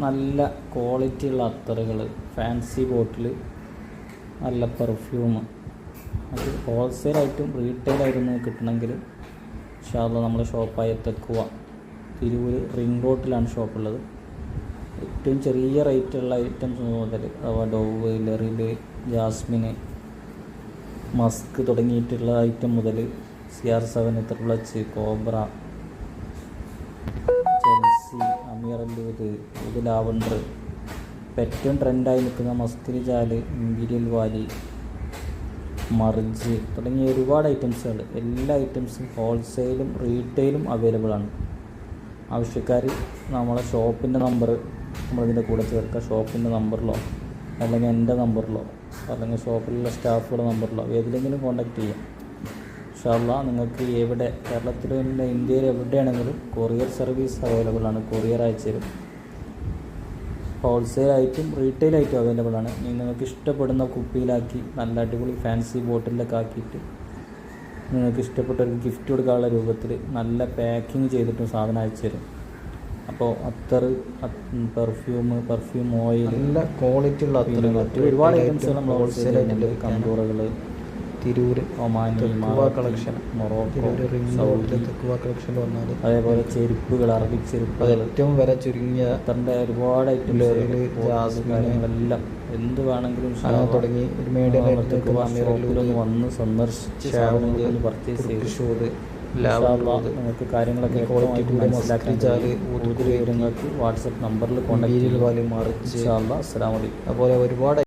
നല്ല ക്വാളിറ്റി ഉള്ള അത്തറുകൾ, ഫാൻസി ബോട്ടിൽ, നല്ല പെർഫ്യൂം, അത് ഹോൾസെയിലായിട്ടും റീറ്റെയിലായിരുന്നു കിട്ടണമെങ്കിൽ ഇൻഷാ അല്ലാഹ് നമ്മുടെ ഷോപ്പായ തെക്കുവ തിരൂർ റിംഗ് റോട്ടിലാണ് ഷോപ്പുള്ളത്. ഏറ്റവും ചെറിയ റേറ്റുള്ള ഐറ്റംസ് മുതൽ അഥവാ ഡോവ്, ലെറിൽ, ജാസ്മിന്, മസ്ക് തുടങ്ങിയിട്ടുള്ള ഐറ്റം മുതൽ CR7, ത്രിപ്ലച്ച്, കോബ്ര, ചെൽസി, അമീറല്ലൂത്, ഇത് ലാവണ്ടർ, ഏറ്റവും ട്രെൻഡായി നിൽക്കുന്ന മസ്കിരി ജാല്, ഇമ്പീരിയൽ വാലി, മർജ് തുടങ്ങിയ ഒരുപാട് ഐറ്റംസുകൾ, എല്ലാ ഐറ്റംസും ഹോൾസെയിലും റീറ്റെയിലും അവൈലബിൾ ആണ്. ആവശ്യക്കാർ നമ്മളെ ഷോപ്പിൻ്റെ നമ്പർ നമ്മളിതിൻ്റെ കൂടെ ചേർക്കുക. ഷോപ്പിൻ്റെ നമ്പറിലോ അല്ലെങ്കിൽ എൻ്റെ നമ്പറിലോ അല്ലെങ്കിൽ ഷോപ്പിലുള്ള സ്റ്റാഫുകളുടെ നമ്പറിലോ ഏതിലെങ്കിലും കോൺടാക്റ്റ് ചെയ്യാം. ഇൻഷാ അല്ലാഹ് നിങ്ങൾക്ക് എവിടെ, കേരളത്തിലല്ല ഇന്ത്യയിൽ എവിടെയാണെങ്കിലും കൊറിയർ സർവീസ് അവൈലബിൾ ആണ്. കൊറിയർ അയച്ചു തരും. ഹോൾസെയിലായിട്ടും റീറ്റെയിലായിട്ടും അവൈലബിൾ ആണ്. നിങ്ങൾക്ക് ഇഷ്ടപ്പെടുന്ന കുപ്പിയിലാക്കി നല്ല അടിപൊളി ഫാൻസി ബോട്ടിലൊക്കെ ആക്കിയിട്ട് നിങ്ങൾക്ക് ഇഷ്ടപ്പെട്ടവർക്ക് ഗിഫ്റ്റ് കൊടുക്കാനുള്ള രൂപത്തിൽ നല്ല പാക്കിങ് ചെയ്തിട്ടും സാധനം അയച്ചു തരും. അപ്പോൾ അത്തർ, പെർഫ്യൂം ഓയിൽ, നല്ല ക്വാളിറ്റി ഉള്ള അത്തർ, മറ്റു ഒരുപാട് ഐറ്റംസുകൾ നമ്മൾ ഹോൾസെയിലായിട്ടുണ്ട്. കന്തൂറുകൾ, Tirur, Omani, collection, Morocco, collection വന്നാൽ അതേപോലെ ചെരുപ്പുകൾ, അറബിക് ചെരുപ്പുകൾ, ഏറ്റവും വില ചുരുങ്ങിയ അത്തറിൻ്റെ ഒരുപാട് ഐറ്റംസ്, കാര്യങ്ങളെല്ലാം എന്ത് വേണമെങ്കിലും തുടങ്ങി ഒരു മേഡിയൊന്ന് വന്ന് സന്ദർശിച്ച് പർച്ചേസ് ചെയ്ത് നിങ്ങൾക്ക് കാര്യങ്ങളൊക്കെ മനസ്സിലാക്കി വിവരങ്ങൾക്ക് വാട്സപ്പ് നമ്പറിൽ കോൺടാക്ട് ചെയ്യുക. അസ്സലാമു അലൈക്കും. അതുപോലെ ഒരുപാട്